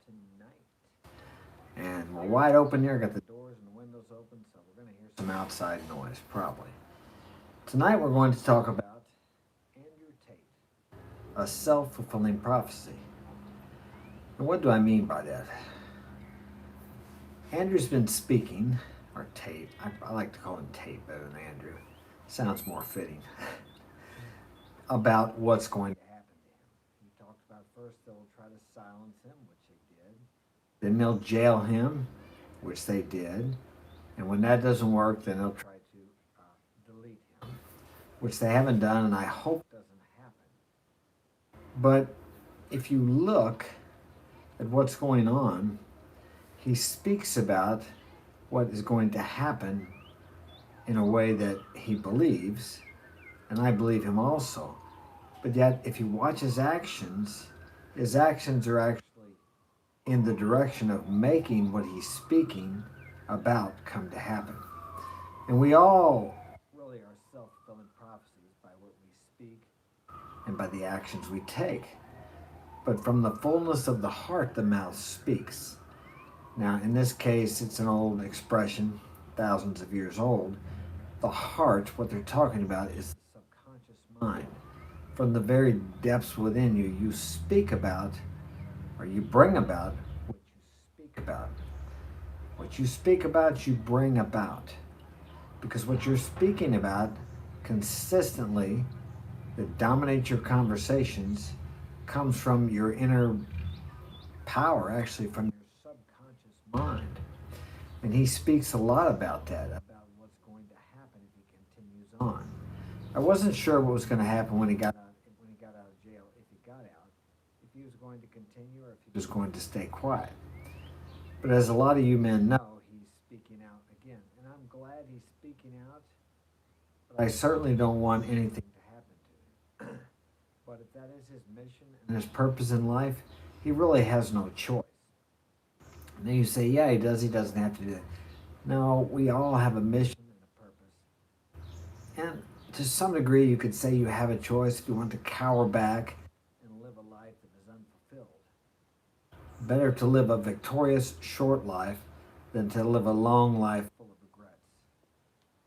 tonight. And we're wide open here, got the doors and the windows open, so we're going to hear some outside noise, probably. Tonight we're going to talk about Andrew Tate, a self-fulfilling prophecy. And what do I mean by that? Andrew's been speaking, or Tate, I like to call him Tate better than Andrew, sounds more fitting, about what's going to happen to him. He talked about first they'll try to silence him, which they did. Then they'll jail him, which they did. And when that doesn't work, then they'll try to delete him, which they haven't done, and I hope doesn't happen. But if you look at what's going on, he speaks about what is going to happen in a way that he believes, and I believe him also. But yet, if you watch his actions are actually in the direction of making what he's speaking about come to happen. And we all really are self-fulfilling prophecies by what we speak and by the actions we take. But from the fullness of the heart, the mouth speaks. Now, in this case, it's an old expression, thousands of years old. The heart, what they're talking about, is the subconscious mind. From the very depths within you, you speak about, or you bring about, what you speak about. What you speak about, you bring about. Because what you're speaking about consistently, that dominates your conversations, comes from your inner power, actually from your subconscious mind. And he speaks a lot about that, about what's going to happen if he continues on. I wasn't sure what was going to happen when he got out of jail, if he got out, if he was going to continue or if he was going to stay quiet. But as a lot of you men know, he's speaking out again. And I'm glad he's speaking out, but I certainly don't want anything to happen to him. But if that is his mission and his purpose in life, he really has no choice. And then you say, yeah, he doesn't have to do that. No, we all have a mission and a purpose. And to some degree, you could say you have a choice if you want to cower back and live a life that is unfulfilled. Better to live a victorious, short life than to live a long life full of regrets.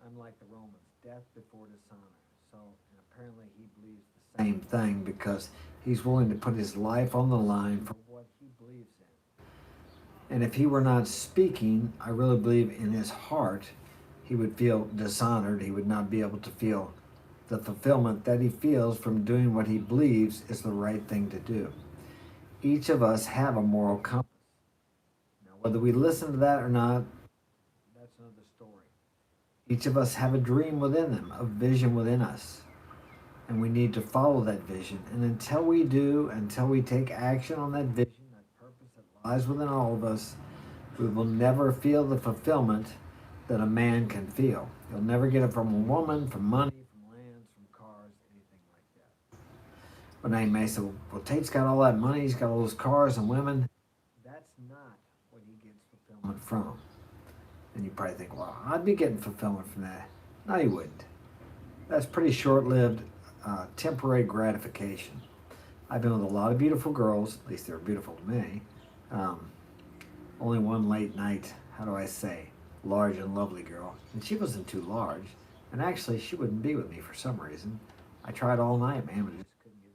Unlike the Romans, death before dishonor. So, and apparently he believes the same thing because he's willing to put his life on the line for what he believes in. And if he were not speaking, I really believe in his heart, he would feel dishonored. He would not be able to feel the fulfillment that he feels from doing what he believes is the right thing to do. Each of us have a moral compass. Now, whether we listen to that or not, that's another story. Each of us have a dream within them, a vision within us. And we need to follow that vision. And until we do, until we take action on that vision, that purpose that lies within all of us, we will never feel the fulfillment that a man can feel. You'll never get it from a woman, from money, from lands, from cars, anything like that. But now you may say, well, Tate's got all that money, he's got all those cars and women. That's not what he gets fulfillment from. And you probably think, well, I'd be getting fulfillment from that. No, you wouldn't. That's pretty short-lived, temporary gratification. I've been with a lot of beautiful girls, at least they were beautiful to me. Only one late night, how do I say, large and lovely girl. And she wasn't too large. And actually, she wouldn't be with me for some reason. I tried all night, man, but I just couldn't get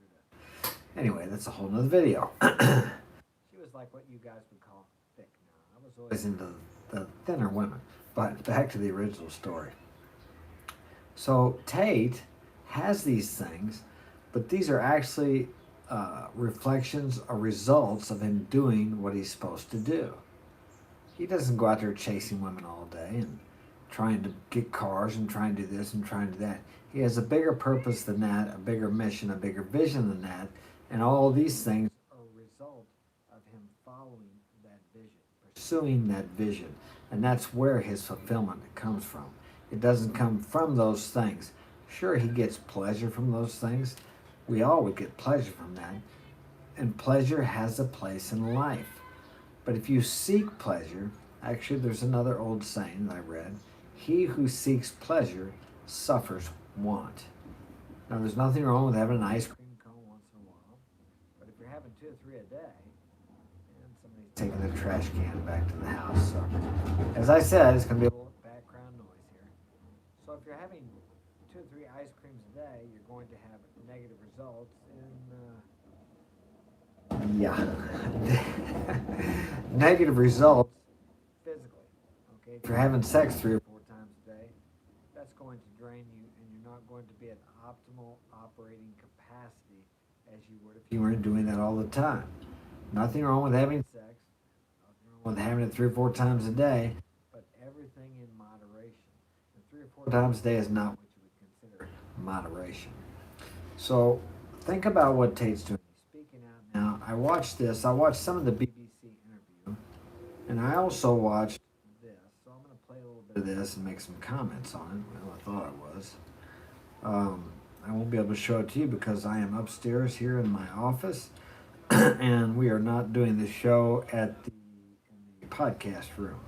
her to. Anyway, that's a whole nother video. She was like what you guys would call thick. Now, I was always into the thinner women. But back to the original story. So Tate has these things, but these are actually reflections or results of him doing what he's supposed to do. He doesn't go out there chasing women all day and trying to get cars and trying to do this and trying to do that. He has a bigger purpose than that, a bigger mission, a bigger vision than that, and all of these things are a result of him following that vision, pursuing that vision, and that's where his fulfillment comes from. It doesn't come from those things. Sure, he gets pleasure from those things. We all would get pleasure from that, and pleasure has a place in life. But if you seek pleasure, actually there's another old saying that I read, he who seeks pleasure suffers want. Now there's nothing wrong with having an ice cream cone once in a while, but if you're having 2 or 3 a day, and some of these taking the trash can back to the house. So, as I said, it's going to be a little background noise here. So, if you're having 2 or 3 ice creams a day, you're going to have negative results in, negative results physically. Okay, if you're having sex 3 or 4 times a day, that's going to drain you, and you're not going to be at optimal operating capacity as you would if you weren't doing that all the time. Nothing wrong with having sex, nothing wrong with having it 3 or 4 times a day, but everything in moderation. And 3 or 4 times a day is not what you would consider moderation. So think about what Tate's doing. He's speaking out now. I watched this. I watched some of the BBC interview, and I also watched this. So I'm going to play a little bit of this and make some comments on it. Well, I thought I was. I won't be able to show it to you because I am upstairs here in my office, and we are not doing the show in the podcast room.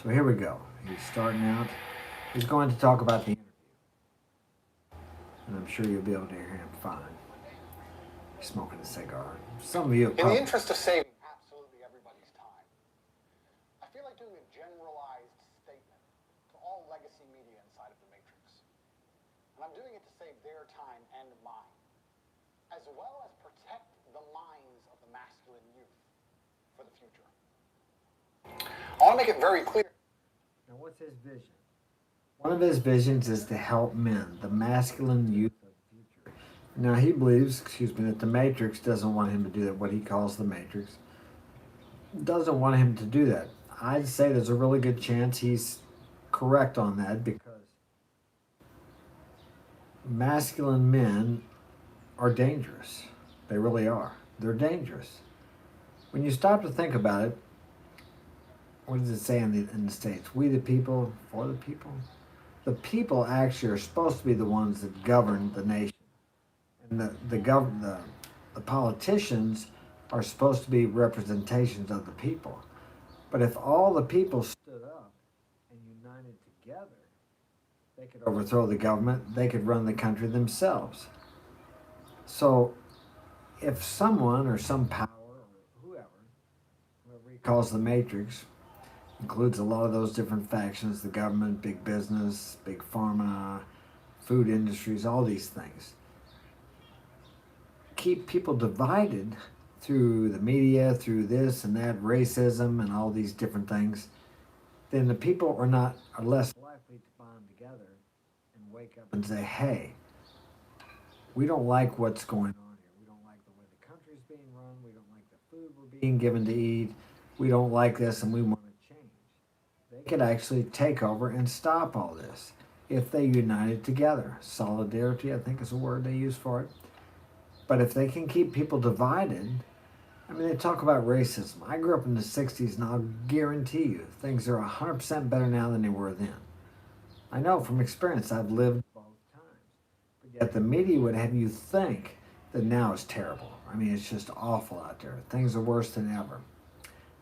So here we go. He's starting out. He's going to talk about the interview, and I'm sure you'll be able to hear him fine. He's smoking a cigar. Some of you in the interest of saving absolutely everybody's time, I feel like doing a generalized statement to all legacy media inside of the Matrix. And I'm doing it to save their time and mine, as well as protect the minds of the masculine youth for the future. I want to make it very clear. Now, what's his vision? One of his visions is to help men, the masculine youth of the future. Now, he believes, that the Matrix doesn't want him to do that, what he calls the Matrix. Doesn't want him to do that. I'd say there's a really good chance he's correct on that because masculine men are dangerous. They really are. They're dangerous. When you stop to think about it, what does it say in the States? We the people, for the people? The people actually are supposed to be the ones that govern the nation. And the politicians are supposed to be representations of the people. But if all the people stood up and united together, they could overthrow the government. They could run the country themselves. So if someone or some power or whoever he calls the Matrix, includes a lot of those different factions, the government, big business, big pharma, food industries, all these things, keep people divided through the media, through this and that, racism and all these different things, then the people are less likely to bond together and wake up and say, hey, we don't like what's going on here. We don't like the way the country's being run. We don't like the food we're being given to eat. We don't like this, and we want to change. They could actually take over and stop all this if they united together. Solidarity, I think, is a word they use for it. But if they can keep people divided, I mean, they talk about racism. I grew up in the 60s, and I'll guarantee you things are 100% better now than they were then. I know from experience. I've lived both times. But yet the media would have you think that now is terrible. I mean, it's just awful out there. Things are worse than ever.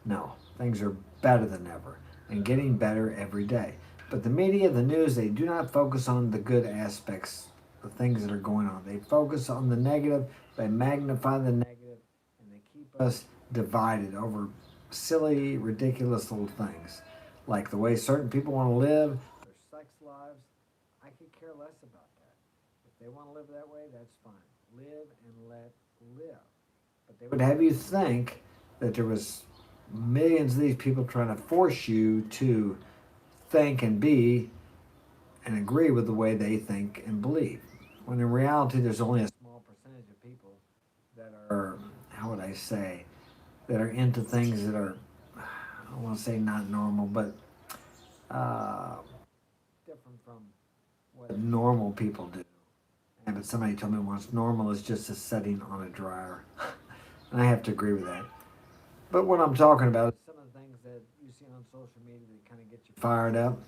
No, things are better than ever and getting better every day. But the media, the news, they do not focus on the good aspects, the things that are going on. They focus on the negative, they magnify the negative, and they keep us divided over silly, ridiculous little things. Like the way certain people want to live, their sex lives. I could care less about that. If they want to live that way, that's fine. Live and let live. But they would have you think that there was millions of these people trying to force you to think and be and agree with the way they think and believe. When in reality, there's only a small percentage of people that are, how would I say, that are into things that are, I don't want to say not normal, but different from what normal people do. And but somebody told me once, normal is just a setting on a dryer. And I have to agree with that. But what I'm talking about is some of the things that you see on social media that kind of get you fired up.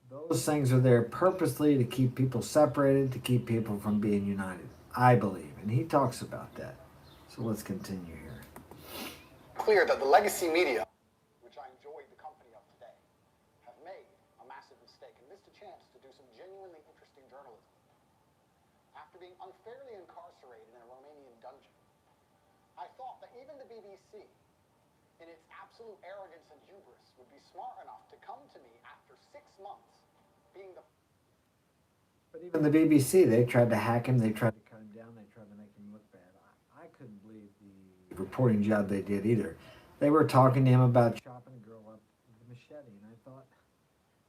Those things are there purposely to keep people separated, to keep people from being united, I believe. And he talks about that. So let's continue here. Clear that the legacy media, which I enjoyed the company of today, have made a massive mistake and missed a chance to do some genuinely interesting journalism. After being unfairly incarcerated in a Romanian dungeon, I thought that even the BBC in its absolute arrogance and hubris, would be smart enough to come to me after 6 months being the... But even the BBC, they tried to hack him, they tried to cut him down, they tried to make him look bad. I couldn't believe the reporting job they did either. They were talking to him about chopping a girl up with a machete, and I thought,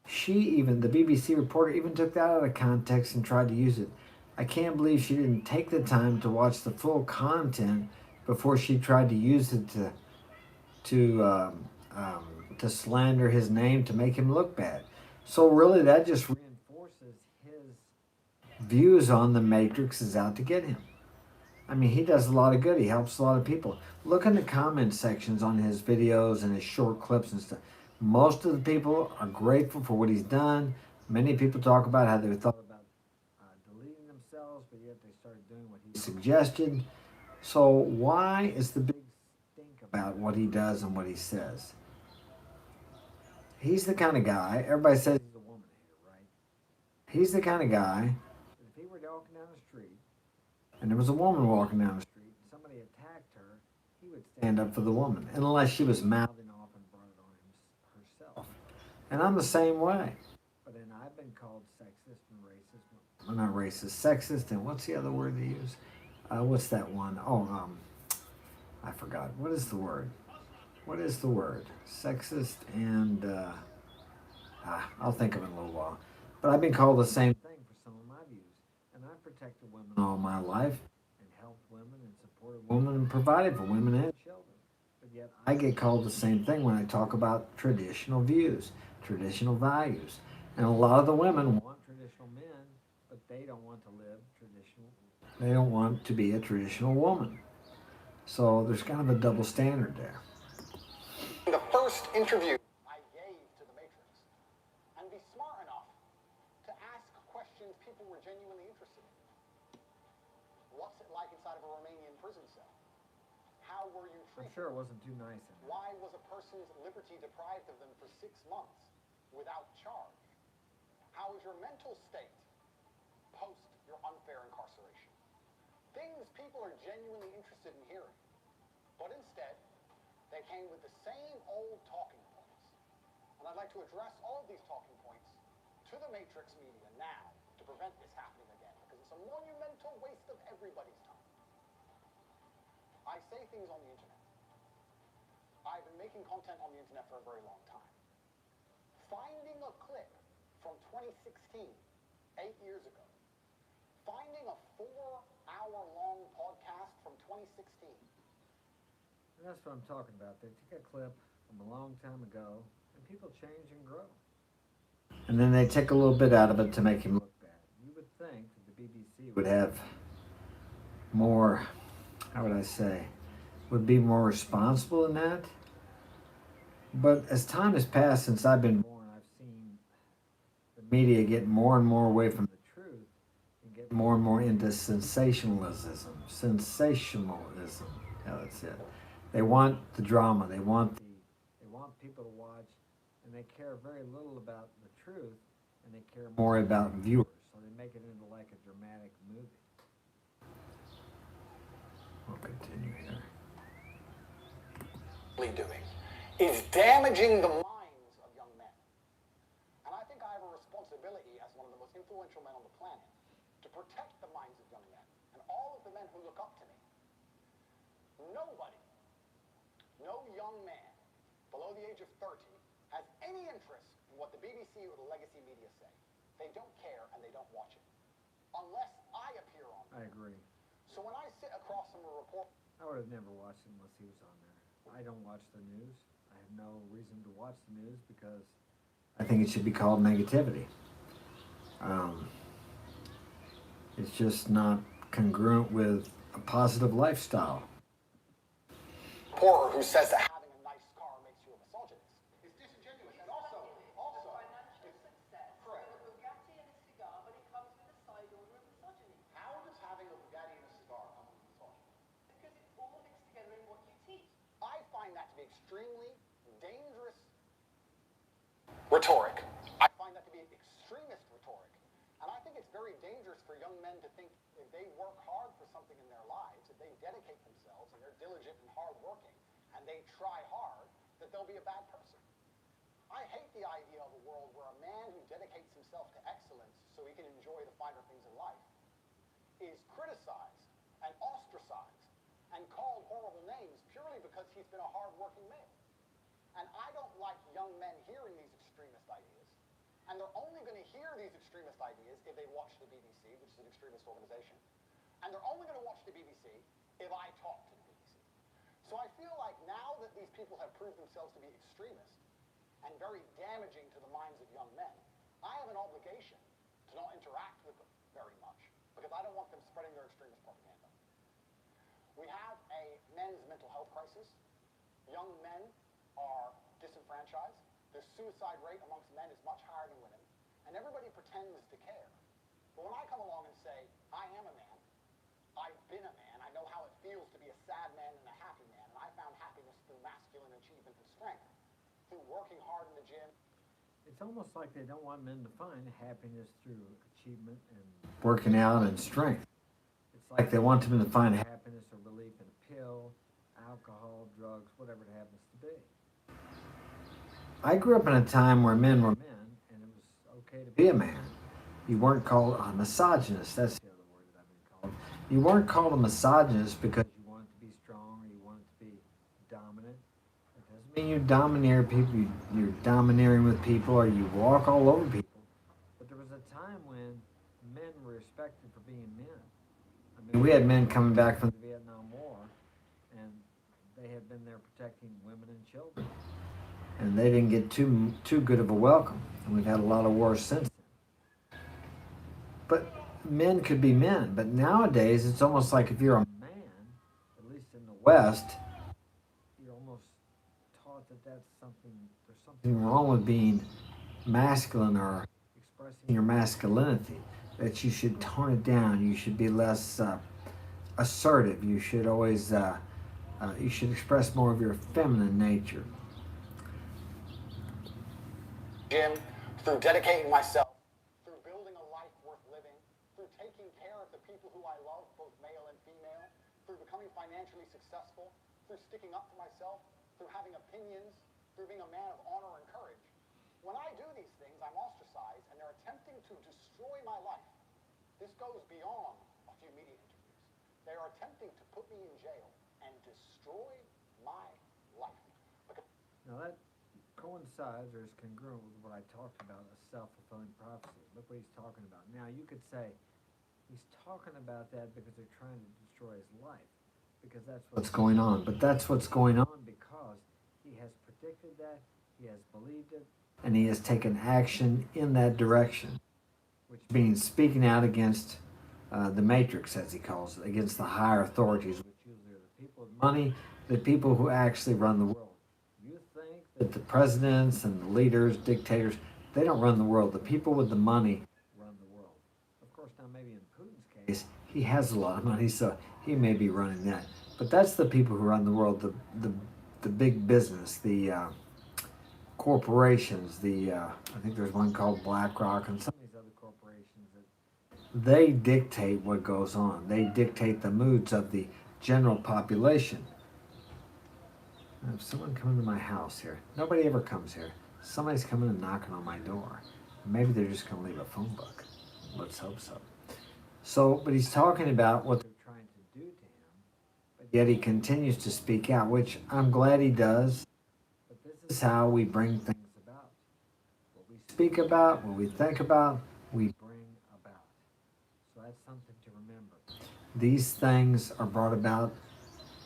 the BBC reporter even took that out of context and tried to use it. I can't believe she didn't take the time to watch the full content before she tried to use it to to slander his name to make him look bad. So really, that just reinforces his views on the Matrix is out to get him. I mean, he does a lot of good. He helps a lot of people. Look in the comment sections on his videos and his short clips and stuff. Most of the people are grateful for what he's done. Many people talk about how they thought about deleting themselves, but yet they started doing what he suggested. So why is the big stink about what he does and what he says? He's the kind of guy, everybody says he's a woman hater, right? He's the kind of guy, if he were walking down the street and there was a woman walking down the street and somebody attacked her, he would stand up for the woman, unless she was mouthing off and brought it on herself. And I'm the same way. But then I've been called sexist and racist. Well, not racist, sexist, and what's the other word they use? What's that one? I forgot. What is the word? What is the word? Sexist and, I'll think of it in a little while. But I've been called the same thing for some of my views. And I've protected women all my life and helped women and supported women and provided for women and children. But yet I get called the same thing when I talk about traditional views, traditional values. And a lot of the women want traditional men, but they don't want to live traditional. They don't want to be a traditional woman. So there's kind of a double standard there. The first interview I gave to the Matrix, and be smart enough to ask questions people were genuinely interested in. What's it like inside of a Romanian prison cell? How were you treated? I'm sure it wasn't too nice in there. Why was a person's liberty deprived of them for 6 months without charge? How is your mental state post your unfair incarceration? Things people are genuinely interested in hearing. But instead, they came with the same old talking points. And I'd like to address all of these talking points to the Matrix media now to prevent this happening again, because it's a monumental waste of everybody's time. I say things on the internet. I've been making content on the internet for a very long time. Finding a clip from 2016, 8 years ago, finding a 4-hour-long podcast from 2016. And that's what I'm talking about. They take a clip from a long time ago, and people change and grow. And then they take a little bit out of it to make him look bad. You would think that the BBC would have more, how would I say, would be more responsible in that. But as time has passed since I've been born, I've seen the media get more and more away from the truth and get more and more into sensationalism. Yeah, that's it. They want the drama. They want people to watch, and they care very little about the truth, and they care more about viewers. So they make it into like a dramatic movie. We'll continue here. Doing is damaging the minds of young men. And I think I have a responsibility as one of the most influential men on the planet to protect the minds of young men and all of the men who look up to me. Nobody, no young man below the age of 30 has any interest in what the BBC or the legacy media say. They don't care and they don't watch it. Unless I appear on it. I agree. So when I sit across from a report... I would have never watched it unless he was on there. I don't watch the news. I have no reason to watch the news because I think it should be called negativity. It's just not congruent with a positive lifestyle. Reporter who says that having a nice car makes you a misogynist is disingenuous. And also, financial success. Correct. A Bugatti and a cigar, but it comes with a side order of misogyny. how does having a Bugatti and a cigar come with misogyny? Because it's all mixed together in what you teach. I find that to be extremely dangerous rhetoric. I find that to be extremist rhetoric. And I think it's very dangerous for young men to think if they work hard for something in their lives, if they dedicate themselves and they're diligent and hardworking, and they try hard, be a bad person. I hate the idea of a world where a man who dedicates himself to excellence so he can enjoy the finer things in life is criticized and ostracized and called horrible names purely because he's been a hard-working male. And I don't like young men hearing these extremist ideas. And they're only going to hear these extremist ideas if they watch the BBC, which is an extremist organization. And they're only going to watch the BBC if I talk to the BBC. So I feel like now that these people have proved themselves to be extremists and very damaging to the minds of young men, I have an obligation to not interact with them very much because I don't want them spreading their extremist propaganda. We have a men's mental health crisis. Young men are disenfranchised. The suicide rate amongst men is much higher than women, and everybody pretends to care. But when I come along and say, I am a man, I've been a man, I know how it feels to be a sad man and a happy man, and I found happiness through masculine achievement and strength, through working hard in the gym. It's almost like they don't want men to find happiness through achievement and working out and strength. It's like they want them to find happiness or relief in a pill, alcohol, drugs, whatever it happens to be. I grew up in a time where men were men, and it was okay to be a man. You weren't called a misogynist. That's the other word that I've been called. You weren't called a misogynist because you wanted to be strong or you wanted to be dominant. It doesn't mean you domineer people. You're domineering with people or you walk all over people. But there was a time when men were respected for being men. I mean, we had men coming back from the Vietnam War, and they had been there protecting women and children. And they didn't get too good of a welcome. And we've had a lot of wars since then. But men could be men. But nowadays, it's almost like if you're a man, at least in the West, you're almost taught that there's something wrong with being masculine or expressing your masculinity. That you should tone it down. You should be less assertive. You should always, you should express more of your feminine nature. Gym, through dedicating myself, through building a life worth living, through taking care of the people who I love, both male and female, through becoming financially successful, through sticking up for myself, through having opinions, through being a man of honor and courage. When I do these things, I'm ostracized, and they're attempting to destroy my life. This goes beyond a few media interviews. They are attempting to put me in jail and destroy my life. Now that coincides or is congruent with what I talked about, a self-fulfilling prophecy. Look what he's talking about. Now you could say he's talking about that because they're trying to destroy his life, because that's what's going on. But that's what's going on because he has predicted that, he has believed it, and he has taken action in that direction, which means speaking out against the matrix, as he calls it, against the higher authorities, which usually are the people with money, the people who actually run the world. That the presidents and the leaders, dictators, they don't run the world. The people with the money run the world. Of course, now maybe in Putin's case, he has a lot of money, so he may be running that. But that's the people who run the world, the big business, the corporations, I think there's one called BlackRock and some of these other corporations that they dictate what goes on. They dictate the moods of the general population. I have someone coming to my house here. Nobody ever comes here. Somebody's coming and knocking on my door. Maybe they're just going to leave a phone book. Let's hope so. But he's talking about what they're trying to do to him, but yet he continues to speak out, which I'm glad he does. But this is how we bring things about. What we speak about, what we think about, we bring about. So that's something to remember. These things are brought about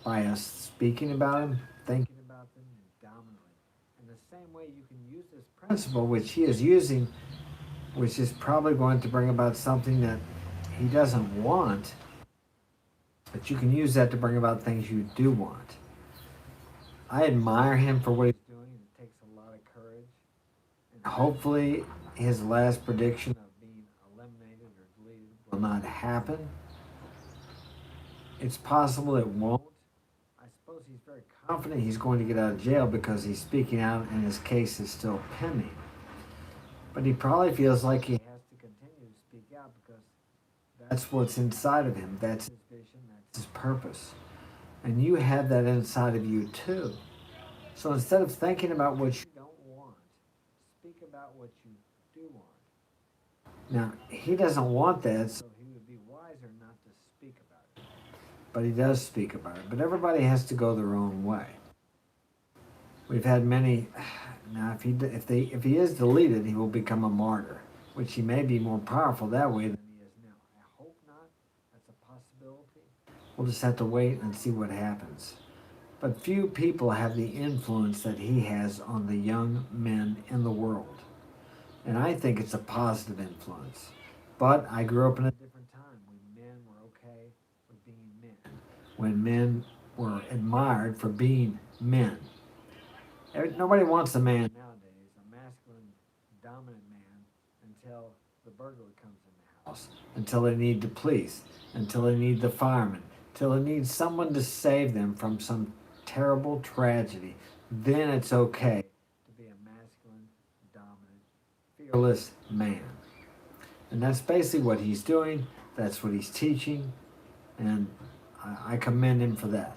by us speaking about them, thinking about them dominantly. In the same way you can use this principle, which he is using, which is probably going to bring about something that he doesn't want, but you can use that to bring about things you do want. I admire him for what he's doing. It takes a lot of courage. And hopefully his last prediction of being eliminated or deleted will not happen. It's possible it won't. I suppose he's very confident he's going to get out of jail because he's speaking out and his case is still pending. But he probably feels like he has to continue to speak out because that's what's inside of him. That's his vision. That's his purpose. And you have that inside of you too. So instead of thinking about what you don't want, speak about what you do want. Now, he doesn't want that, so he would be wiser not to speak about it. But he does speak about it. But everybody has to go their own way. We've had many. Now, if he is deleted, he will become a martyr, which he may be more powerful that way than he is now. I hope not. That's a possibility. We'll just have to wait and see what happens. But few people have the influence that he has on the young men in the world. And I think it's a positive influence. But I grew up in a different time when men were okay with being men, when men were admired for being men. Nobody wants a man nowadays, a masculine, dominant man, until the burglar comes in the house, until they need the police, until they need the fireman, until they need someone to save them from some terrible tragedy. Then it's okay to be a masculine, dominant, fearless man. And that's basically what he's doing. That's what he's teaching. And I commend him for that.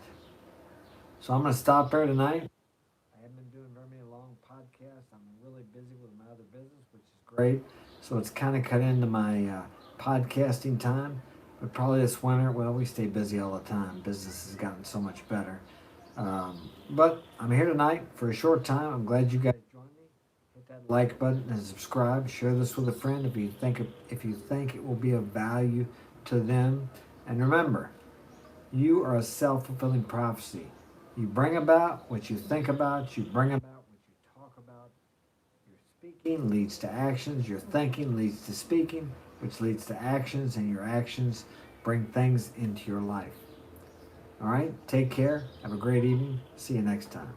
So I'm going to stop there tonight. I haven't been doing very many long podcasts. I'm really busy with my other business, which is great. So it's kind of cut into my podcasting time. But probably this winter, well, we stay busy all the time. Business has gotten so much better. But I'm here tonight for a short time. I'm glad you guys joined me. Hit that like button and subscribe. Share this with a friend if you think it will be of value to them. And remember, you are a self-fulfilling prophecy. You bring about what you think about. You bring about what you talk about. Your speaking leads to actions. Your thinking leads to speaking, which leads to actions, and your actions bring things into your life. All right, take care. Have a great evening. See you next time.